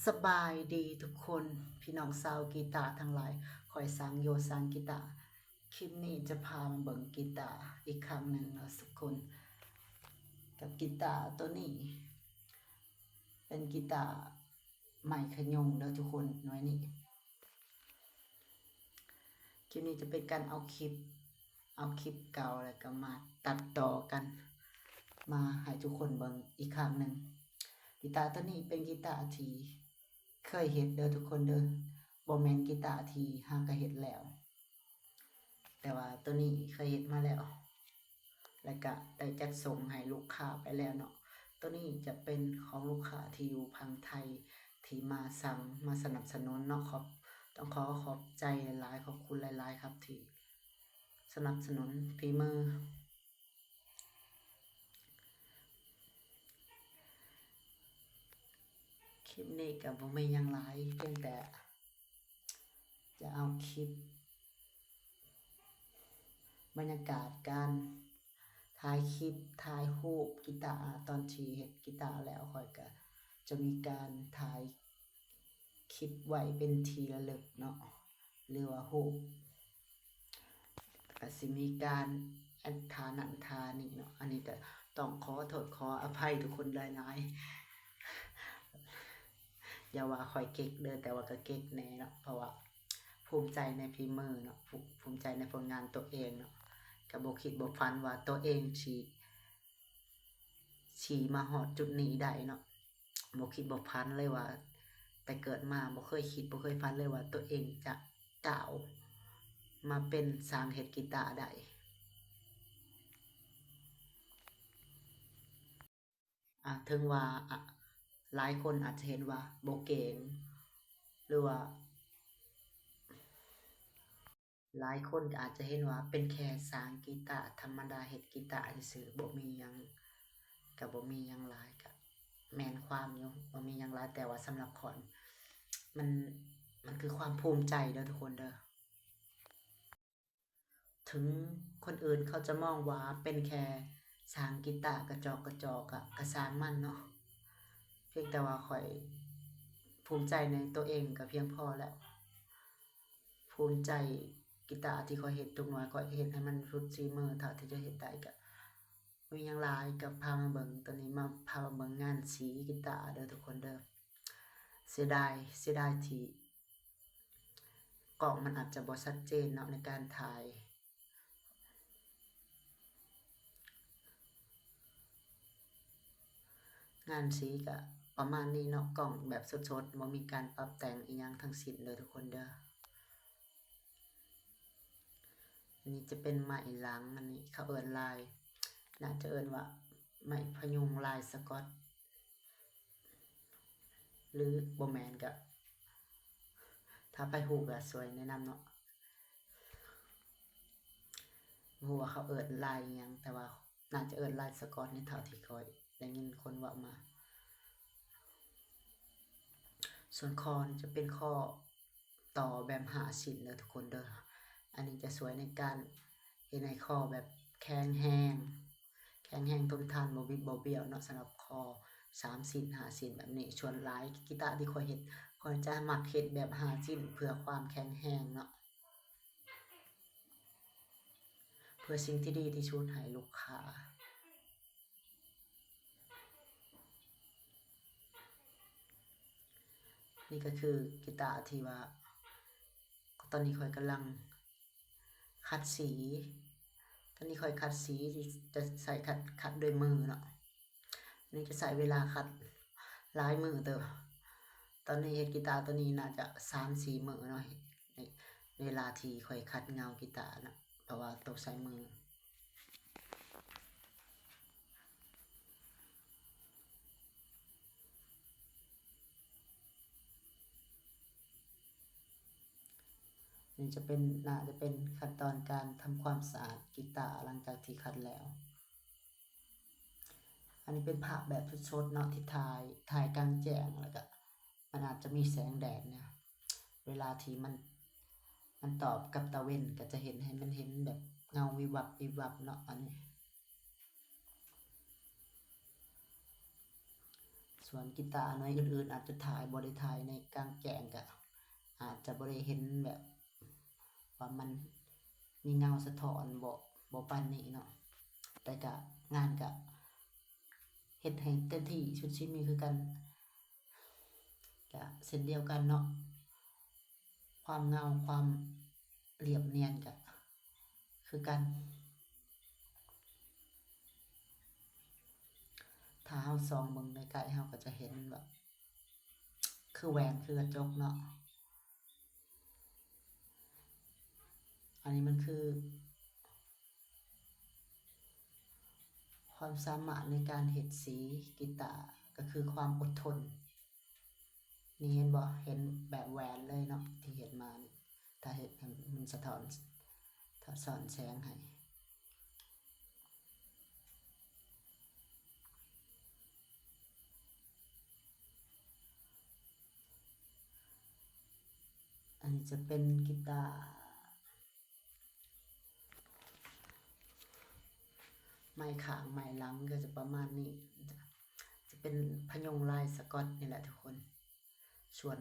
สบายดีทุกคนพี่น้องชาวกีตาร์ทั้งหลายคอยสร้างโยสร้างกีตาร์คลิปนี้จะพามาเบิ่งกีตาร์อีกครั้งหนึ่งนะทุกคนกับกีตาร์ตัวนี้ เป็นกีตาร์ไม้ขยงเด้อทุกคนหน่วยนี้คลิปนี้จะเป็นการเอาคลิปเก่าแล้วก็มาตัดต่อกัน มาให้ทุกคนเบิ่งอีกครั้งหนึ่งกีตาร์ตัวนี้เป็นกีตาร์ที่เคยเฮ็ดเด้อทุกคนเด้อบ่แม่นกีตาร์ที่หากะเฮ็ดแล้วแต่ว่าตัวนี้เคยเฮ็ดมาแล้วแล้วก็ได้จัดส่งให้ลูกค้าไปแล้วเนาะตัวนี้จะเป็นของลูกค้าที่อยู่พังไทยที่มาสั่งมาสนับสนุนเนาะต้องขอบใจหลายๆขอบคุณหลายๆครับที่สนับสนุนฝีมือคลิปนี้ก็บ่มีหยังหลายเพียงแต่จะเอาคลิปบรรยากาศการถ่ายคลิปถ่ายรูปกีตาร์ตอนที่เฮ็ดกีตาร์แล้วค่อยก็จะมีการถ่ายคลิปไว้เป็นที่ระลึกเนาะหรือว่ารูปก็สิมีการแอดทานั่นทานี่เนาะอันนี้ก็ต้องขอโทษขออภัยทุกคนหลายๆอย่าว่าค่อยเก๊กเด้อแต่ว่าก็เก๊กแน่เนาะเพราะว่าภูมิใจในฝีมือเนาะภูมิใจในผลงานตัวเองเนาะก็บ่คิดบ่ฝันว่าตัวเองสิมาฮอดจุดนี้ได้เนาะบ่คิดบ่ฝันเลยว่าแต่เกิดมาบ่เคยคิดบ่เคยฝันเลยว่าตัวเองจะก้าวมาเป็นสร้างเฮ็ดกีตาร์ได้ถึงว่าหลายคนอาจจะเห็นว่าบ่เก่งหรือว่าหลายคนก็อาจจะเห็นว่าเป็นแค่สร้างกีตาร์ธรรมดาเฮ็ดกีตาร์ซื่อๆบ่มีหยังก็บ่มีหยังหลายก็แม่นความอยู่บ่มีหยังหลายแต่ว่าสำหรับข้อยมันมันคือความภูมิใจเด้อทุกคนเด้อถึงคนอื่นเขาจะมองว่าเป็นแค่สร้างกีตาร์กระจอกกระจอกอะก็สร้างมันเนาะเพียงแต่ว่าข้อยภูมิใจในตัวเองก็เพียงพอแล้วภูมิใจกีตาร์ที่ข้อยเฮ็ดทุกหน่วยข้อยเฮ็ดให้มันสุดฝีมือเท่าที่จะเฮ็ดได้ก็มีหยังหลายก็พามาเบิ่งตัวนี้มาพามาเบิ่งงานสีกีตาร์เด้อทุกคนเด้อเสียดายที่กล้องมันอาจจะบ่ชัดเจนเนาะในการถ่ายงานสีก็ประมาณนี้เนาะกล้องแบบสดๆบ่มีการปรับแต่งอิหยังทั้งสิ้นเด้อทุกคนเด้ออันนี้จะเป็นไม้หลังอันนี้เขาเอิ้นลายน่าจะเอิ้นว่าไม้พยุงลายสก๊อตหรือบ่แม่นก็ถ้าไปฮู้ก็ช่วยแนะนำเนาะบ่ฮู้ว่าเขาเอิ้นลายอิหยังแต่ว่าน่าจะเอิ้นลายสก๊อตในเท่าที่ข้อยได้ยินคนเว้ามาส่วนคอนี่จะเป็นข้อต่อแบบ5ชิ้นเด้อทุกคนเด้ออันนี้จะสวยในการเฮ็ดให้คอแบบแข็งแรงทนทานบ่บิดบ่เบี้ยวเนาะสำหรับคอ3ชิ้น5ชิ้นแบบนี้ส่วนหลายกีตาร์ที่ข้อยเฮ็ดข้อยจะมักเฮ็ดแบบ5ชิ้นเพื่อความแข็งแรงเนาะเพื่อสิ่งที่ดีที่สุดให้ลูกค้านี่ก็คือกีตาร์ที่ว่าตอนนี้ข้อยกำลังขัดสีตอนนี้ข้อยขัดสีที่จะใส่ขัดด้วยมือเนาะอันนี้จะใช้เวลาขัดหลายมื้อเด้อตอนนี้เฮ็ดกีตาร์ตัวนี้น่าจะ3-4มื้อเนาะในเวลาที่ข้อยขัดเงากีตาร์น่ะเพราะว่าต้องใช้มือนี่จะเป็นน่าจะเป็นขั้นตอนการทำความสะอาดกีตาร์หลังจากที่ขัดแล้วอันนี้เป็นภาพแบบสดๆเนาะที่ถ่ายกลางแจ้งแล้วก็มันอาจจะมีแสงแดดเนี่ยเวลาที่มันตอบกับตะเว้นก็จะเห็นให้มันเห็นแบบเงาวิบวับวิบวับเนาะอันนี้ส ส่วนกีตาร์น้อยอื่นๆอาจจะถ่ายบ่ได้ถ่ายในกลางแจ้งก็อาจจะบ่ได้เห็นแบบว่ามันมีเงาสะท้อนบ่ปานนี้เนาะแต่ก็งานก็เฮ็ดให้เต็มที่สุดชีวิตคือกันก็เช่นเดียวกันเนาะความเงาความเรียบเนียนก็คือกันถ้าเฮาส่องเบิ่งใกล้ๆเฮาก็จะเห็นแบบคือแหวนคือกระจกเนาะอันนี้มันคือความสามารถในการเฮ็ดสีกีตาร์ก็คือความอดทนนี่เห็นบ่เห็นแบบแหวนเลยเนาะที่เฮ็ดมานี่ถ้าเฮ็ดให้มันสะท้อนแสงให้อันนี้จะเป็นกีตาร์ไม้ข้างไม้หลังก็จะประมาณนี้จะเป็นพยงลายสก๊อตนี่แหละทุกคนส่วน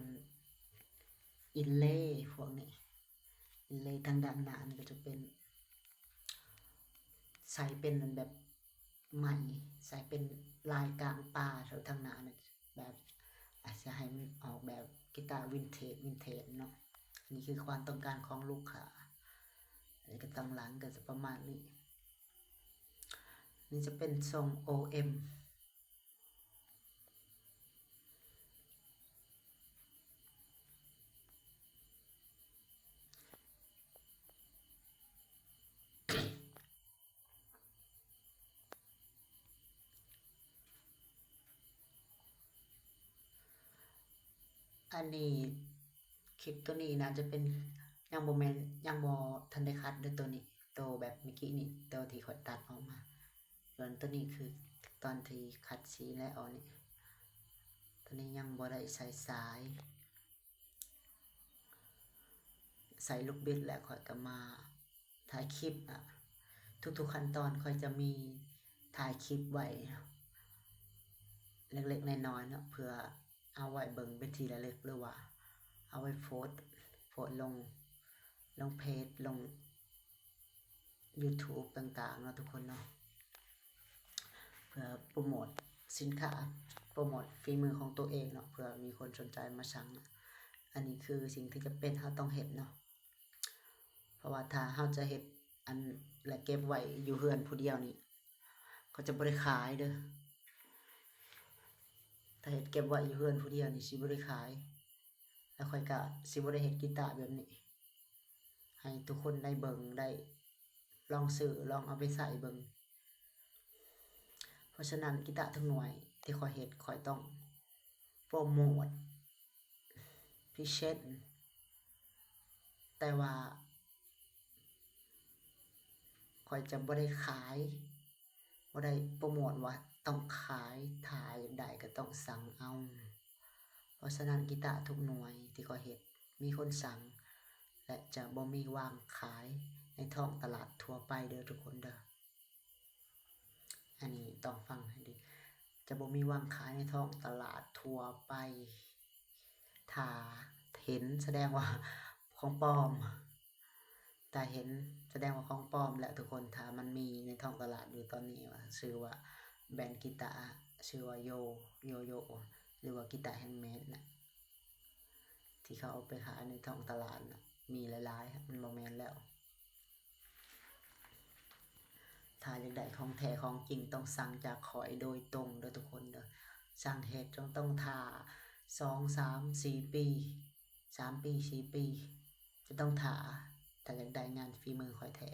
อินเลย์พวกนี้อินเลย์ทางด้านหน้านี่ก็จะเป็นใส่เป็นแบบไหมใส่เป็นลายกลางป่าแถวทางหน้านี่แบบอาจจะให้มันออกแบบกีตาร์วินเทจเนาะอันนี้คือความต้องการของลูกค้าอันนี้ก็ตั้งหลังก็จะประมาณนี้นี่จะเป็นทรง OM อันนี้คลิปตัวนี้นะจะเป็นยังบ่แม่นยังบ่ทันได้คัดเด้อตัวนี้ตัวแบบเมื่อกี้นี่ตัวที่ข่อยตัดออกมาส่วนตัวนี้คือตอนที่คัดสีแล้วนี่ตัวนี้ยังบ่ได้ใส่สายใส่ลูกบิดแล้วข่อยก็มาถ่ายคลิปทุกๆขั้นตอนข่อยจะมีถ่ายคลิปไว้เล็กๆน้อยๆเนาะเพื่อเอาไว้เบิ่งเป็นทีละเล็กหรือว่าเอาไว้โพสต์ลงเพจลง YouTube ต่างๆเนาะทุกคนเนาะเพื่อโปรโมทสินค้าโปรโมทฝีมือของตัวเองเนาะเพื่อมีคนสนใจมาสั่งอันนี้คือสิ่งที่จะเป็นเฮาต้องเฮ็ดเนาะเพราะว่าถ้าเฮาจะเฮ็ดอันและเก็บไว้อยู่เฮือนผู้เดียวนี่ก็จะบ่ได้ขายเด้อถ้าเฮ็ดเก็บไว้อยู่เฮือนผู้เดียวนี่สิบ่ได้ขายแล้วค่อยก็สิบ่ได้เฮ็ดกีตาร์แบบนี้ให้ทุกคนได้เบิ่งได้ลองซื้อลองเอาไปใส่เบิ่งเพราะฉะนั้นกีตาร์ทั้งหน่วยที่ข้อยเฮ็ดข้อยต้องโปรโมทพรีเซนต์แต่ว่าข้อยจะบ่ได้ขายบ่ได้โปรโมทว่าต้องขายถ้าอยากได้ก็ต้องสั่งเอาเพราะฉะนั้นกีตาร์ทุกหน่วยที่ข้อยเฮ็ดมีคนสั่งและจะบ่มีวางขายในท้องตลาดทั่วไปเด้อทุกคนเด้ออันนี้ต้องฟังให้ดีจะบ่มีวางขายในท้องตลาดทั่วไปถ้าเห็นแสดงว่าของปลอมถ้าเห็นแสดงว่าของปลอมแหละทุกคนถ้ามันมีในท้องตลาดอยู่ตอนนี้ว่าชื่อว่าแบรนด์กีตาร์ชื่อว่าโยหรือว่ากีตาร์แฮนด์เมดน่ะที่เขาเอาไปขายในท้องตลาดน่ะมีหลายๆมันบ่แม่นแล้วถ้าอยากได้ของแท้ของจริงต้องสั่งจากข้อยโดยตรงเด้อทุกคนเด้อสั่งเฮ็ดต้องท่า2 3 4ปี3ปี4ปีจะต้องท่าถ้าอยากได้งานฝีมือข้อยแท้